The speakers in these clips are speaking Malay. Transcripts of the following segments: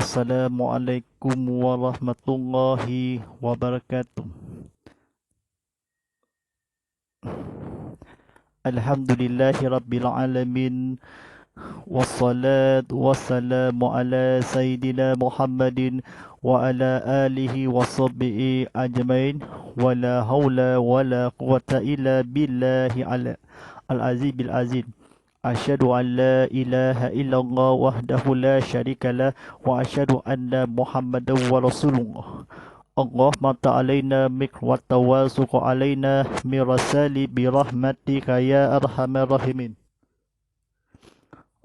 Assalamualaikum warahmatullahi wabarakatuh. Alhamdulillahi rabbil alamin. Wassalatu wassalamu ala sayyidina Muhammadin wa ala alihi wa sahbihi ajmain. Wa la hawla wa la quwata illa billahi al-azim bil-azim. Asyhadu an la ilaha illallah wahdahu la syarika lah wa asyhadu anna Muhammadan wa rasulullah. Allahumma ta'alaina mik wa tawasuq alaina mirasali birahmatika ya arhamar rahimin.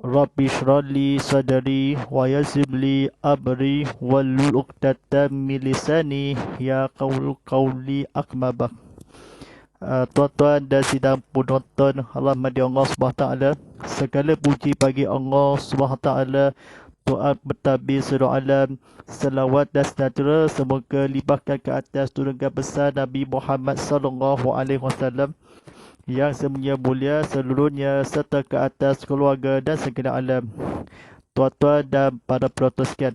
Rabbi shrah li sadri wa yassir li amri wahlul 'uqdatam min lisani ya qawli akmabah. Tuan-tuan dan sidang penonton rahmati Allah SWT, segala puji bagi Allah SWT, Tuhan bertabir seluruh alam. Salawat dan sejahtera semoga limpahkan ke atas junjungan besar Nabi Muhammad SAW yang semuanya mulia seluruhnya, serta ke atas keluarga dan segenap alam. Tuan-tuan dan para penonton sekalian,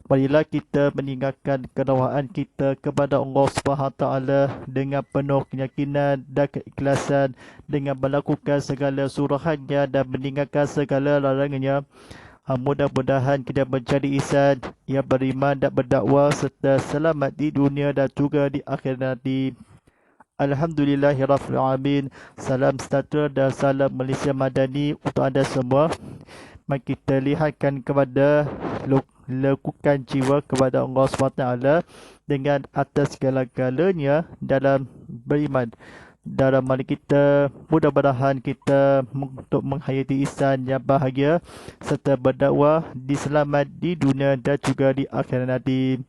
marilah kita meninggalkan kedawaan kita kepada Allah SWT dengan penuh keyakinan dan keikhlasan, dengan melakukan segala suruhannya dan meninggalkan segala larangannya. Mudah-mudahan kita menjadi insan yang beriman dan berdakwah serta selamat di dunia dan juga di akhirat nanti. Alhamdulillahirrahmanirrahim. Salam sejahtera dan salam Malaysia Madani untuk anda semua. Mari kita lihatkan kepada lekukan jiwa kepada Allah SWT dengan atas segala-galanya dalam beriman. Dalam mari kita mudah-mudahan kita untuk menghayati ihsan yang bahagia serta berdakwah di selamat di dunia dan juga di akhirat nanti.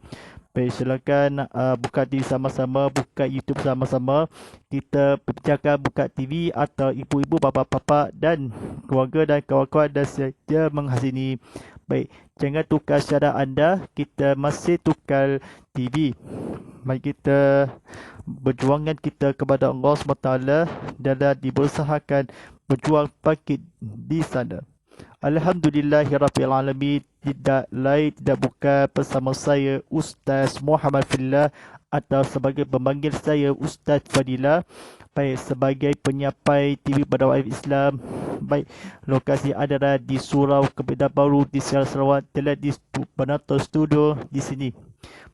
Baik, silakan buka TV sama-sama, buka YouTube sama-sama. Kita berbincangkan buka TV atau ibu-ibu, bapa-bapa dan keluarga dan kawan-kawan dan saja menghasini. Baik, jangan tukar syarah anda, kita masih tukar TV. Mari kita berjuangan kita kepada Allah SWT dalam diberusahakan berjuang bangkit di sana. Alhamdulillahirrabbilalamin. Tidak lain tidak bukan bersama saya Ustaz Muhammad Fillah atau sebagai pemanggil saya Ustaz Fadilah. Baik, sebagai penyampai TV Berdakwah Islam. Baik, lokasi adalah di Surau Kebayoran Baru di Sarawak, telah di Banato Studio di sini.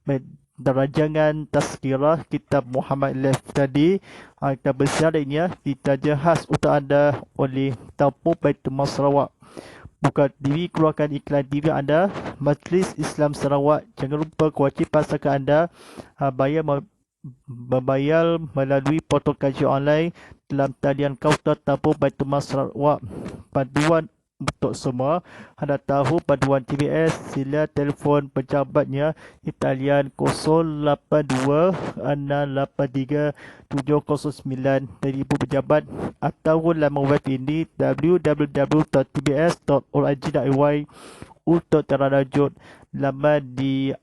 Baik, rancangan tazkirah kitab Muhammad Lef tadi kita bersyariknya ditaja khas untuk anda oleh Tampu Baitul Mal Sarawak. Buka TV, keluarkan iklan TV anda. Majlis Islam Sarawak, jangan lupa kewajipan saka anda membayar melalui portal kaji online dalam talian kaunter Tampu Baitul Mal Sarawak. Panduan untuk semua. Anda tahu panduan TBS, sila telefon pejabatnya Italian 082 683 709 dari ibu pejabat, atau laman web ini www.tbs.org.my. Untuk terlanjut laman di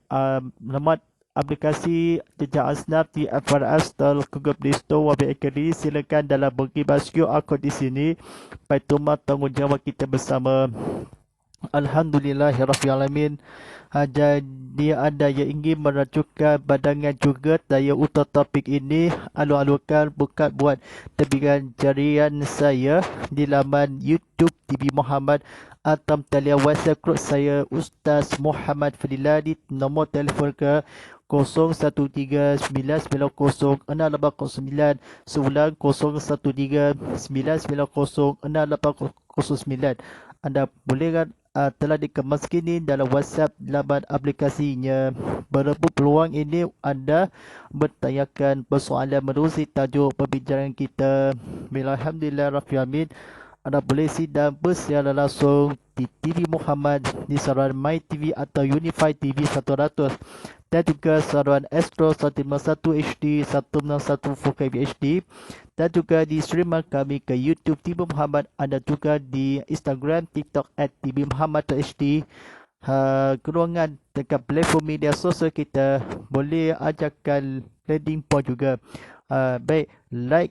laman aplikasi jejak asnaf di Apple App Store, Google Play Store, Wabi Akademi. Silakan dalam berkibar QR code di sini. Baitullah tanggungjawab kita bersama. Alhamdulillahirrahmanirrahim. Jadi anda yang ingin merajukan badangan juga daya untuk topik ini, alu-alukan buka buat tebigan jarian saya di laman YouTube TV Muhammad atau talian WhatsApp group saya Ustaz Muhammad Fadilah di nombor telefon ke 0139906809, seulang 0139906809. Anda boleh telah dikemas kini dalam WhatsApp laman aplikasinya. Berebut peluang ini anda bertanyakan persoalan menerusi tajuk perbincangan kita. Alhamdulillahirrahmanirrahim. Anda boleh sidang bersiaran langsung di TV Muhammad di saluran My TV atau Unify TV 100 dan juga saluran Astro 151 HD 161 4K HD, dan juga di streamer kami ke YouTube TV Muhammad. Anda juga di Instagram, TikTok @tvmuhammad.hd. Keruangan dekat platform media sosial kita boleh ajarkan landing point juga. Baik, like,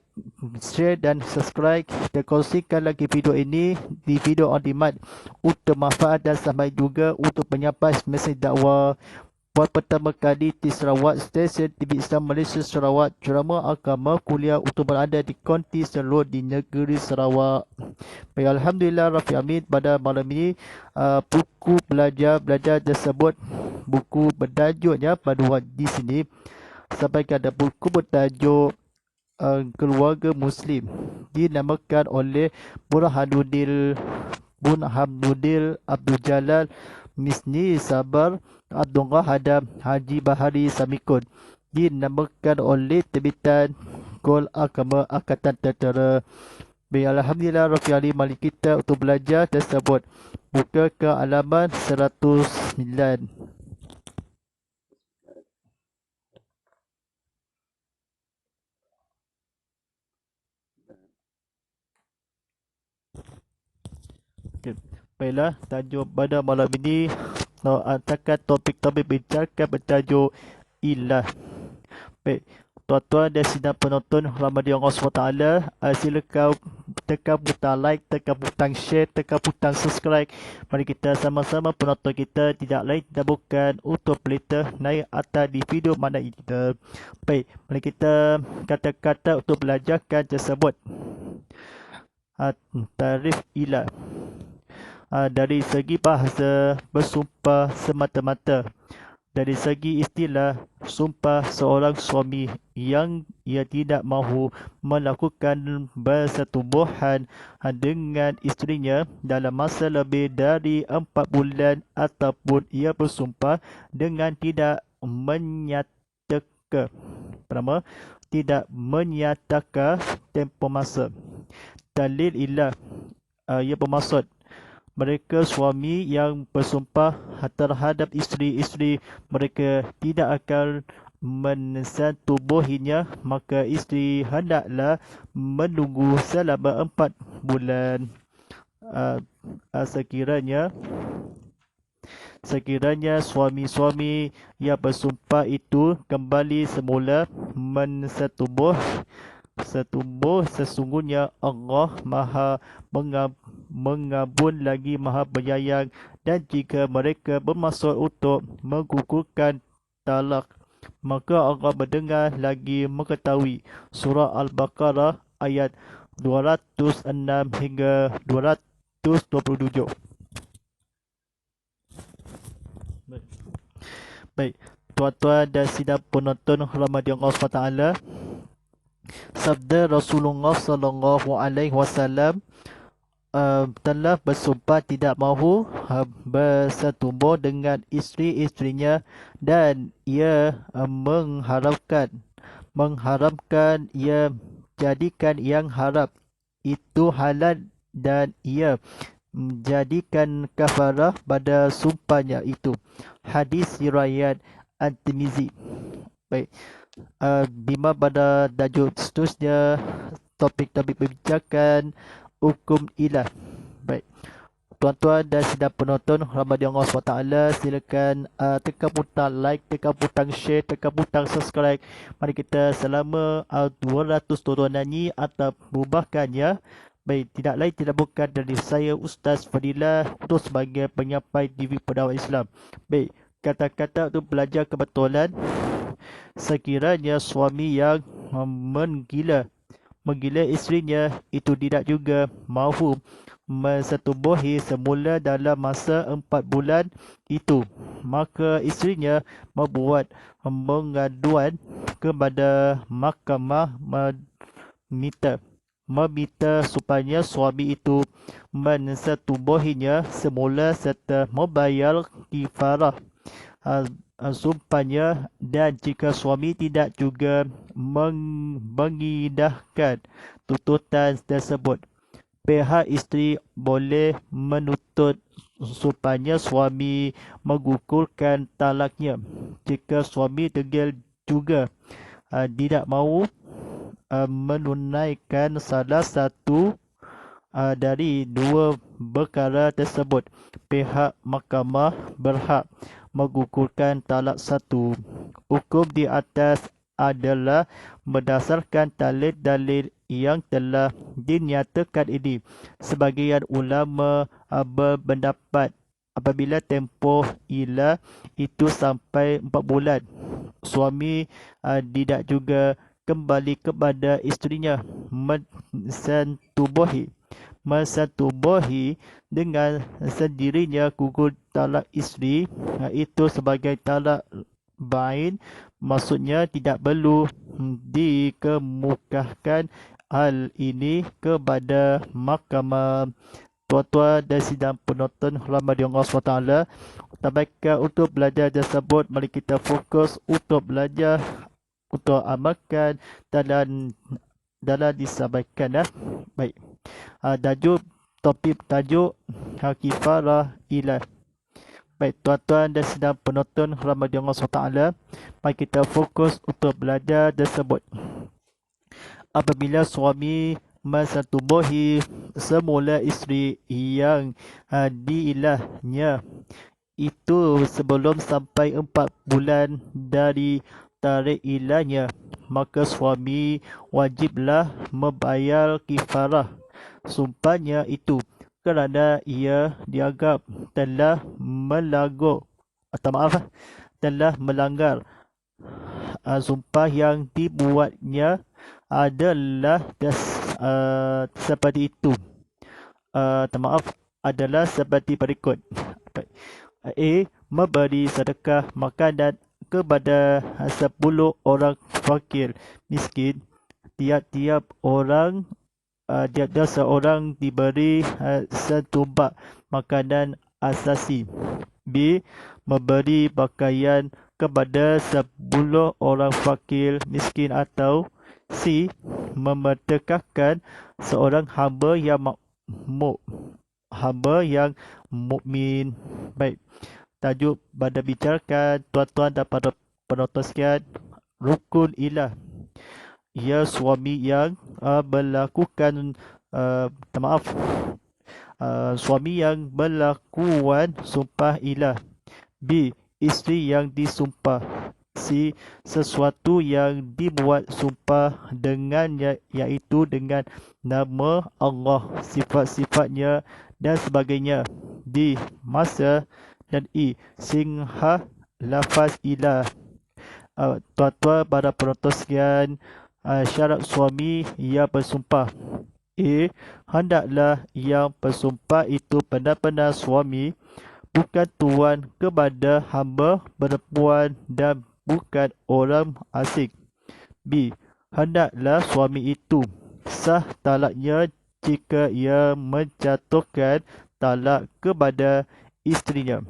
share dan subscribe. Kita kongsikan lagi video ini di video on demand untuk manfaat dan sampai juga untuk penyampai mesej dakwah. Buat pertama kali di Sarawak, stesen TV Islam Malaysia Sarawak, ceramah agama kuliah untuk berada di konti seluruh di negeri Sarawak. Baik, Alhamdulillah Rafi Amin, pada malam ini buku belajar tersebut, buku bertajuknya pada di sini sampai ada buku bertajuk Keluarga Muslim, dinamakan oleh Burhanuddin Abdul Jalal Misni Sabar Abdullah Hadam Haji Bahari Samikun, dinamakan oleh terbitan Gol Agama Angkatan Tentera. Baik, Alhamdulillah Rafi Ali, mari kita untuk belajar tersebut. Buka ke halaman 109. Okay. Baiklah, tajuk pada malam ini antarkan topik-topik bincangkan bertajuk ilah. Baik, tuan-tuan dan sidang penonton rahmati Allah SWT, silakan tekan butang like, tekan butang share, tekan butang subscribe. Mari kita sama-sama penonton kita tidak lain tidak bukan untuk pelita naik atas di video mana kita. Baik, mari kita kata-kata untuk belajarkan tersebut. Tarif ilah. Dari segi bahasa bersumpah semata-mata, dari segi istilah sumpah seorang suami yang ia tidak mahu melakukan bersetubuhan dengan isterinya dalam masa lebih dari 4 bulan, ataupun ia bersumpah dengan tidak menyatakan tempoh masa. Dalil ilah ia bermaksud mereka suami yang bersumpah terhadap isteri-isteri mereka tidak akan mensetubuhinya, maka isteri hendaklah menunggu selama 4 bulan. Sekiranya suami-suami yang bersumpah itu kembali semula mensetubuh, sesungguhnya Allah Maha Mengabun lagi Maha Penyayang. Dan jika mereka bermaksud untuk menggugurkan talak, maka Allah mendengar lagi mengetahui. Surah Al-Baqarah ayat 206 hingga 227. Baik, tuan-tuan dan sidang penonton rahmati Allah SWT, sabda Rasulullah SAW telah bersumpah tidak mahu bersetubuh dengan isteri-isterinya, dan ia mengharamkan ia jadikan yang haram itu halal, dan ia menjadikan kafarah pada sumpahnya itu. Hadis riwayat At-Tirmizi. Baik, bima pada tajuk seterusnya, topik-topik perbincangan hukum ilah. Baik, tuan-tuan dan sidang penonton rahmati Allah SWT, silakan tekan butang like, tekan butang share, tekan butang subscribe. Mari kita selama 200 tontonan nyanyi atau berubahkannya. Baik, tidak lain tidak bukan dari saya Ustaz Fadilah untuk sebagai penyampai TV Pendakwah Islam. Baik, kata-kata untuk belajar kebetulan. Sekiranya suami yang menggila isterinya itu tidak juga mahu mensetubuhi semula dalam masa 4 bulan itu, maka isterinya membuat pengaduan kepada mahkamah meminta supaya suami itu mensetubuhinya semula serta membayar kifarah sumpahnya. Dan jika suami tidak juga mengindahkan tuntutan tersebut, pihak isteri boleh menuntut supaya suami menggugurkan talaknya. Jika suami degil juga tidak mahu menunaikan salah satu dari dua perkara tersebut, pihak mahkamah berhak menggugurkan talak satu. Hukum di atas adalah berdasarkan dalil-dalil yang telah dinyatakan ini. Sebagian ulama berpendapat apabila tempoh ilah itu sampai 4 bulan, suami tidak juga kembali kepada isterinya mensantubuhi dengan sendirinya gugur talak isteri, itu sebagai talak bain, maksudnya tidak perlu dikemukakan hal ini kepada mahkamah. Tuan-tuan dan sidang penonton rahmat Allah SWT, tabaikkan untuk belajar tersebut, mari kita fokus untuk belajar, untuk amalkan dalam disampaikan. Baik. Topik tajuk kifarah ilah. Baik, tuan-tuan dan sidang penonton rahmat Allah SWT, mari kita fokus untuk belajar tersebut. Apabila suami mensantubuhi semula isteri yang diilahnya itu sebelum sampai 4 bulan dari tarikh ilahnya, maka suami wajiblah membayar kifarah sumpahnya itu, kerana ia dianggap telah melanggar sumpah yang dibuatnya adalah seperti itu. Adalah seperti berikut. A. Memberi sedekah makanan kepada 10 orang fakir miskin. Tiap-tiap seorang diberi setumbak makanan asasi. B. Memberi pakaian kepada 10 orang fakir miskin. Atau C. Memerdekakan seorang hamba yang mukmin. Baik, tajuk pada bicarakan tuan-tuan dan penonton sekalian, rukun ilah. Ya, suami yang melakukan suami yang melakukan sumpah ilah. B. Isteri yang disumpah. C. Sesuatu yang dibuat sumpah dengannya, iaitu dengan nama Allah, sifat-sifatnya dan sebagainya. D. Masa. Dan E. Singhah lafaz ilah. Tuan-tuan para penonton sekalian, syarat suami yang bersumpah. A. Hendaklah yang bersumpah itu benar-benar suami, bukan tuan kepada hamba perempuan dan bukan orang asing. B. Hendaklah suami itu sah talaknya jika ia menjatuhkan talak kepada isterinya.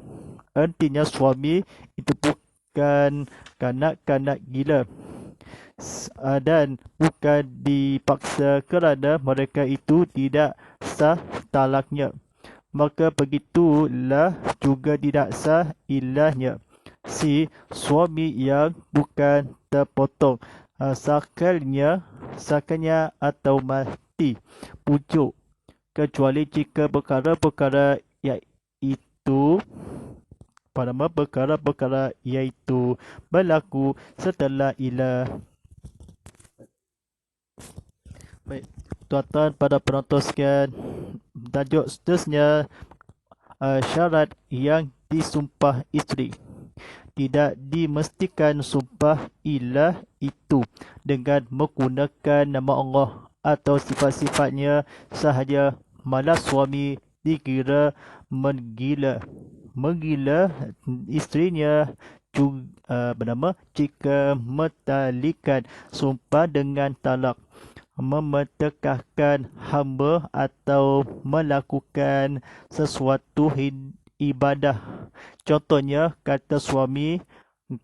Artinya suami itu bukan kanak-kanak gila dan bukan dipaksa kerana mereka itu tidak sah talaknya, maka begitulah juga tidak sah ilahnya. C. Suami yang bukan terpotong sakalnya atau mati pucuk, kecuali jika perkara-perkara iaitu berlaku setelah ilah. Baik, tuan-tuan pada penonton sekalian, tajuk seterusnya, syarat yang disumpah isteri. Tidak dimestikan sumpah ilah itu dengan menggunakan nama Allah atau sifat-sifatnya sahaja, malah suami dikira menggila isterinya jika mentalikan sumpah dengan talak, memerdekakan hamba atau melakukan sesuatu ibadah. Contohnya, kata suami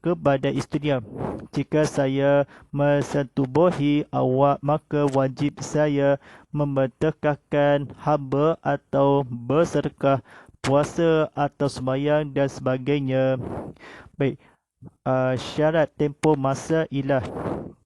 kepada isterinya, jika saya mensantubuhi awak, maka wajib saya memerdekakan hamba atau bersedekah, puasa atau sembahyang dan sebagainya. Baik, syarat tempoh masa ilah.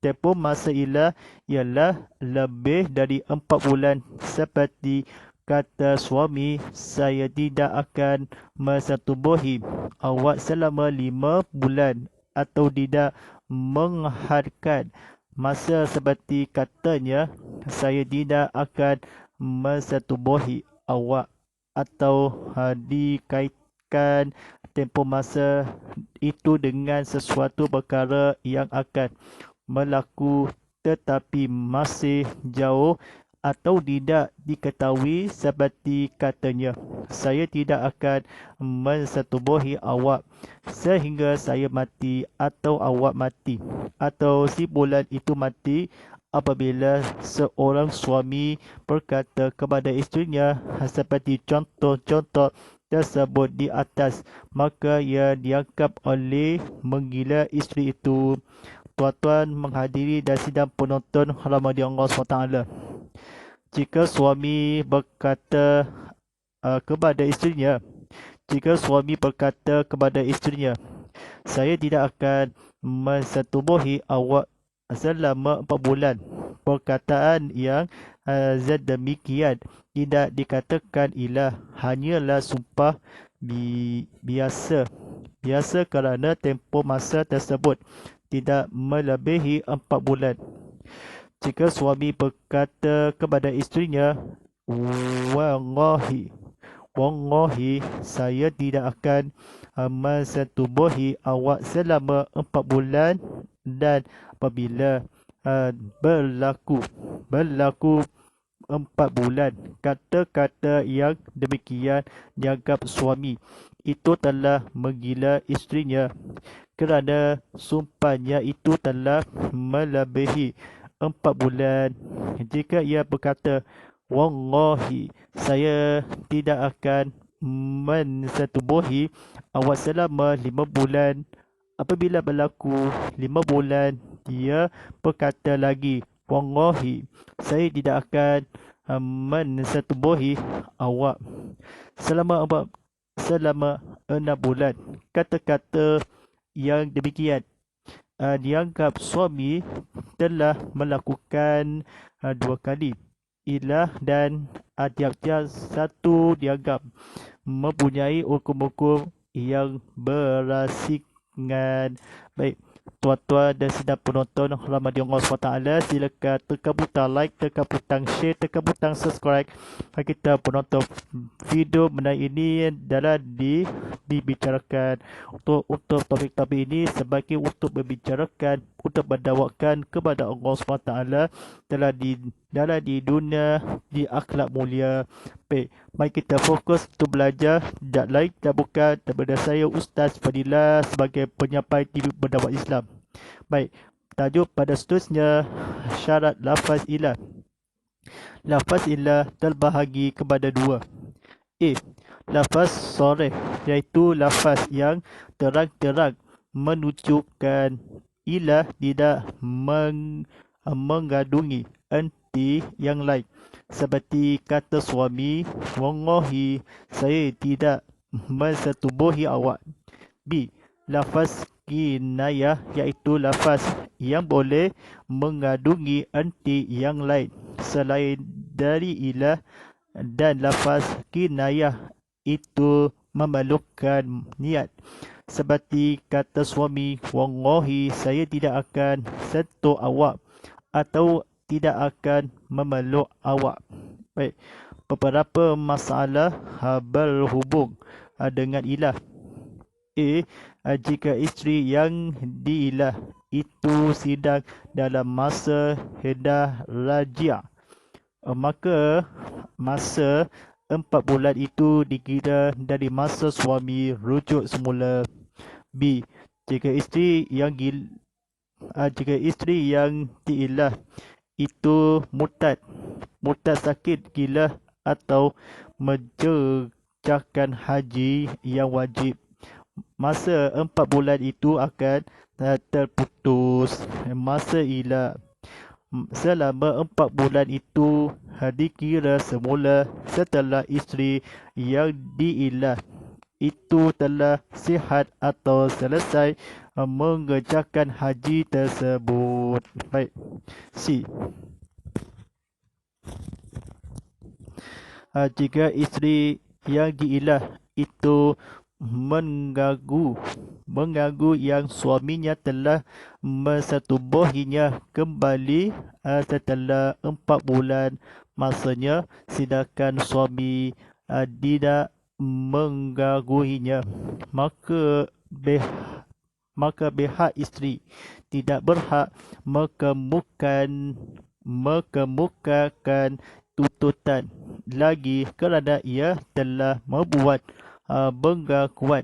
Tempoh masa ilah ialah lebih dari 4 bulan. Seperti kata suami, saya tidak akan mensantubuhi awak selama 5 bulan, atau tidak menghadkan masa seperti katanya, saya tidak akan mensetubuhi awak atau dikaitkan tempoh masa itu dengan sesuatu perkara yang akan berlaku tetapi masih jauh atau tidak diketahui seperti katanya, saya tidak akan mensetubuhi awak sehingga saya mati atau awak mati atau si bulan itu mati. Apabila seorang suami berkata kepada isterinya seperti contoh-contoh tersebut di atas, maka ia dianggap oleh menggila isteri itu. Tuan-tuan menghadiri dan sidang penonton rahmati Allah SWT. Jika suami berkata kepada isterinya, saya tidak akan mensetubuhi awak selama 4 bulan. Perkataan yang demikian tidak dikatakan ilah, hanyalah sumpah biasa. Biasa kerana tempoh masa tersebut tidak melebihi 4 bulan. Jika suami berkata kepada isterinya, Wallahi, saya tidak akan mensetubuhi awak selama 4 bulan, dan apabila berlaku 4 bulan, kata-kata yang demikian dianggap suami itu telah menggila isterinya kerana sumpahnya itu telah melebihi 4 bulan. Jika ia berkata, Wallahi, saya tidak akan mensetubuhi awak selama 5 bulan. Apabila berlaku 5 bulan, dia berkata lagi, Wallahi, saya tidak akan mensetubuhi awak selama 6 bulan. Kata-kata yang demikian dianggap suami telah melakukan 2 kali ilah, dan tiap-tiap satu dianggap mempunyai hukum-hukum yang berasingan. Baik, tuan-tuan dan sidang penonton rahmati Allah SWT, silakan tekan butang like, tekan butang share, tekan butang subscribe. Kita penonton video mengenai ini adalah dibicarakan untuk topik-topik ini sebagai untuk membicarakan, untuk mendakwakan kepada Allah SWT dalam di dunia, di akhlak mulia. Baik, mari kita fokus untuk belajar, tak lain tak bukan daripada saya Ustaz Fadilah sebagai penyampai TV berdakwah Islam. Baik, tajuk pada seterusnya, syarat lafaz ilah. Lafaz ilah terbahagi kepada 2. A. Lafaz sharih, iaitu lafaz yang terang-terang menunjukkan ilah tidak mengandungi erti yang lain, seperti kata suami, Wallahi, saya tidak mensetubuhi awak. B. Lafaz kinayah, iaitu lafaz yang boleh mengandungi erti yang lain selain dari ilah, dan lafaz kinayah itu memerlukan niat, seperti kata suami, Wallahi, saya tidak akan sentuh awak atau tidak akan memeluk awak. Baik, beberapa masalah berhubung dengan ilah. A. Jika isteri yang diilah itu sedang dalam masa hadah rajia, maka masa 4 bulan itu dikira dari masa suami rujuk semula. B. Jika isteri yang diilah itu murtad sakit gila atau mengerjakan haji yang wajib, masa 4 bulan itu akan terputus masa ilah. Selama 4 bulan itu dikira semula setelah isteri yang diilah itu telah sihat atau selesai mengerjakan haji tersebut. Baik. C. Jika isteri yang diilah itu mengganggu yang suaminya telah mensetubuhinya kembali setelah 4 bulan masanya, sedangkan suami tidak menggangguinya, maka pihak isteri tidak berhak mengemukakan tuntutan lagi kerana ia telah membuat pengakuan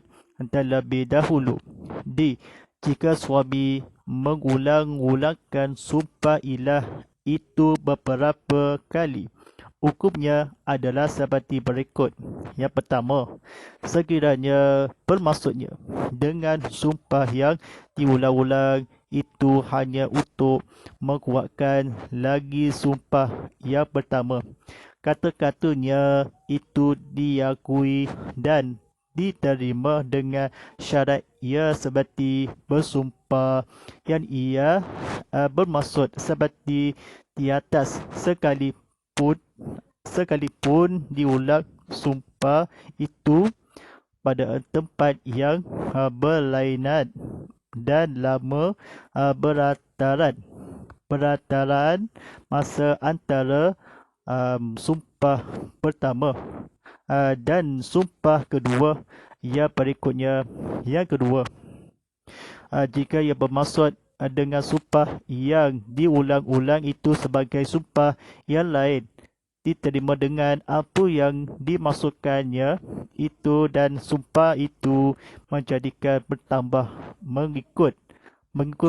terlebih dahulu. D. Jika suami mengulang-ulangkan sumpah ilah itu beberapa kali, hukumnya adalah seperti berikut. Yang pertama, sekiranya bermaksudnya dengan sumpah yang diulang-ulang itu hanya untuk menguatkan lagi sumpah yang pertama, kata-katanya itu diakui dan diterima dengan syarat ia seperti bersumpah yang ia bermaksud seperti di atas, sekalipun diulang sumpah itu pada tempat yang berlainan dan lama berataran masa antara sumpah pertama dan sumpah kedua yang berikutnya. Yang kedua, jika ia bermaksud dengan sumpah yang diulang-ulang itu sebagai sumpah yang lain, diterima dengan apa yang dimaksudkannya itu, dan sumpah itu menjadikan bertambah mengikut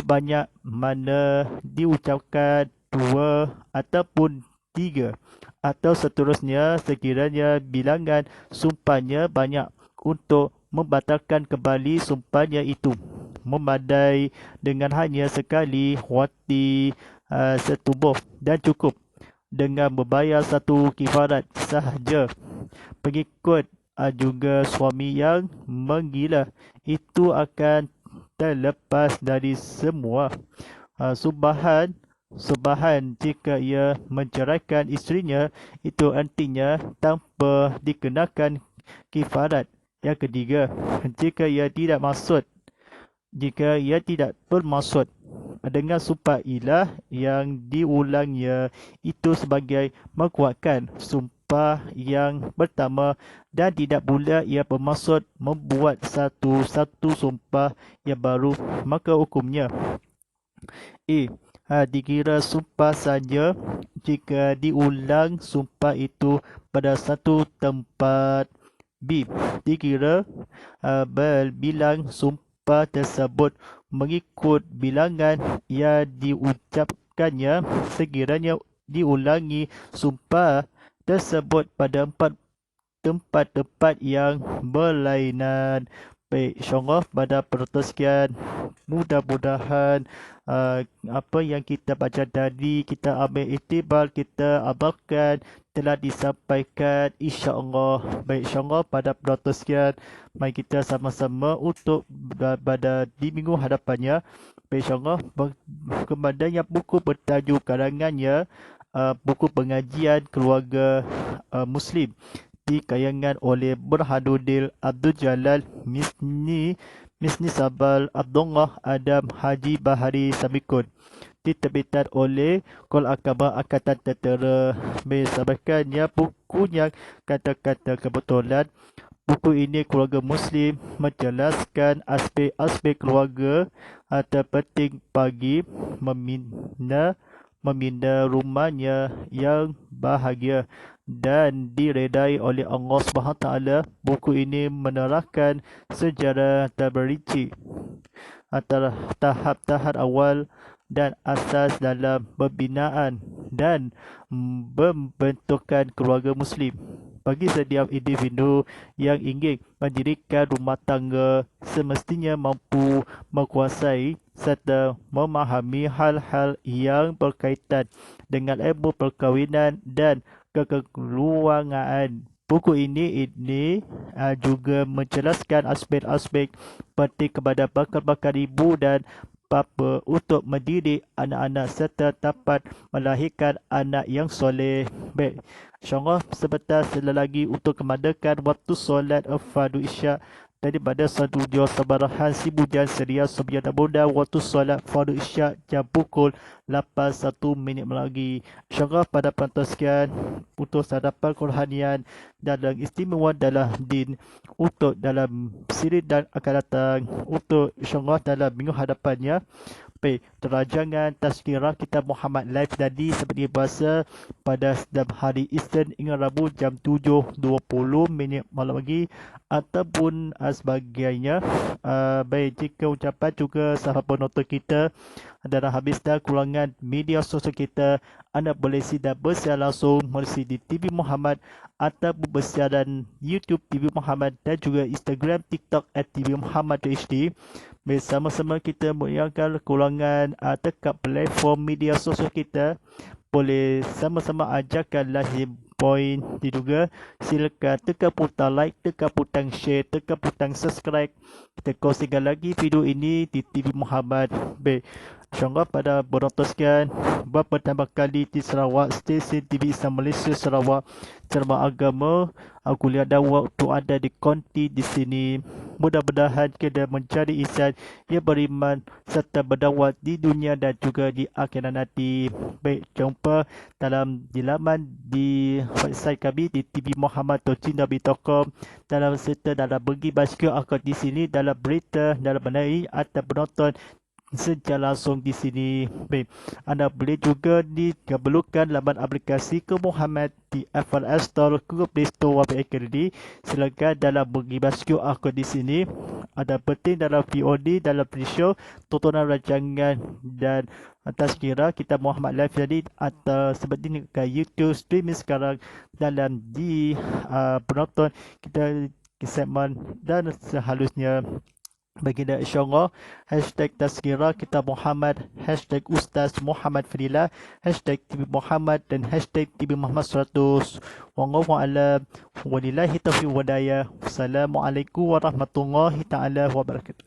banyak mana diucapkan 2 ataupun 3 atau seterusnya, sekiranya bilangan sumpahnya banyak untuk membatalkan kembali sumpahnya itu memadai dengan hanya sekali wati setubuh dan cukup dengan membayar satu kifarat sahaja. Pengikut juga suami yang menggila itu akan terlepas dari semua subahan jika ia menceraikan isterinya, itu artinya tanpa dikenakan kifarat. Yang ketiga, jika ia tidak bermaksud dengan sumpah ilah yang diulangnya itu sebagai menguatkan sumpah yang pertama, dan tidak pula ia bermaksud membuat satu sumpah yang baru, maka hukumnya dikira sumpah saja jika diulang sumpah itu pada satu tempat. B. Dikira berbilang sumpah tersebut mengikut bilangan yang diucapkannya sekiranya diulangi sumpah tersebut pada 4 tempat-tempat yang berlainan. Baik, insyaAllah pada pertemuan sekian, mudah-mudahan apa yang kita baca tadi, kita ambil iktibar, kita amalkan, telah disampaikan insyaAllah. Baik, insyaAllah pada pertemuan sekian, mari kita sama-sama untuk di minggu hadapannya. Baik, insyaAllah kepada yang buku bertajuk karangannya buku pengajian keluarga Muslim dikayangan oleh Burhanuddin Abdul Jalal Misni Sabal Abdullah Adam Haji Bahari Samikun, diterbitan oleh Kol Akaba Angkatan Tentera. Bersabkannya buku yang kata-kata kebetulan. Buku ini keluarga Muslim menjelaskan aspek-aspek keluarga terpenting bagi meminda rumahnya yang bahagia dan diredai oleh Allah SWT. Buku ini menerangkan sejarah terperinci antara tahap-tahap awal dan asas dalam pembinaan dan pembentukan keluarga Muslim. Bagi setiap individu yang ingin mendirikan rumah tangga, semestinya mampu menguasai serta memahami hal-hal yang berkaitan dengan ilmu perkahwinan dan kekeluargaan. Buku ini juga menjelaskan aspek-aspek penting kepada bakal-bakal ibu dan bapa untuk mendidik anak-anak serta dapat melahirkan anak yang soleh. Baik, insyaAllah sebentar lagi untuk kemadakan waktu solat fardu isyak daripada studio Sabarahan Sibujan Seria Sobiana Boda waktu solat fardu isyak jam pukul 8:01 lagi. InsyaAllah pada penonton sekian untuk sadapan kerohanian dalam istimewa dalam din untuk dalam siri dan akan datang untuk insyaAllah dalam minggu hadapannya. Baik, terajangan tazkirah kita Muhammad Live tadi seperti biasa pada setiap hari Isnin hingga Rabu jam 7.20 malam lagi ataupun sebagainya. Baik, jika ucapan juga sahabat penonton kita adalah habis dah kurangan media sosial kita, anda boleh sidak bersiaran langsung melalui di TV Muhammad ataupun bersiaran YouTube TV Muhammad dan juga Instagram TikTok @TV Muhammad HD. Bersama-sama kita menghilangkan kekurangan dekat platform media sosial kita. Boleh sama-sama ajarkan lahir poin diduga. Silakan tekan butang like, tekan butang share, tekan butang subscribe. Kita kongsikan lagi video ini di TV Muhammad. Baik, insyaAllah pada penonton sekian, pertama kali di Sarawak, stesen TV Islam Malaysia Sarawak, ceramah agama. Aku lihat ada waktu ada di konti di sini. Mudah-mudahan kita mencari insan yang beriman serta berdakwah di dunia dan juga di akhirat nanti. Baik, jumpa dalam laman di website kami di tvmuhammad.com, dalam serta dalam bagi basikal akad di sini, dalam berita, dalam menari atau penonton secara langsung di sini. Baik, anda boleh juga digabungkan laman aplikasi ke Muhammad di Apple App Store, Google Play Store, Apple. Silakan dalam menghibas QR Code di sini. Ada penting dalam VOD, dalam pre-show, tontonan rancangan dan tazkirah kita Muhammad Live jadi atau seperti ini ke YouTube streaming sekarang dalam di penonton kita segmen dan sehalusnya. Baginda insyaAllah, hashtag tazkirah kita Muhammad, hashtag Ustaz Muhammad Fadilah, hashtag TV Muhammad dan hashtag TV Muhammad 100. Wallahu a'lam. Walillahi taufiq wa hidayah. Wassalamualaikum warahmatullahi ta'ala wabarakatuh.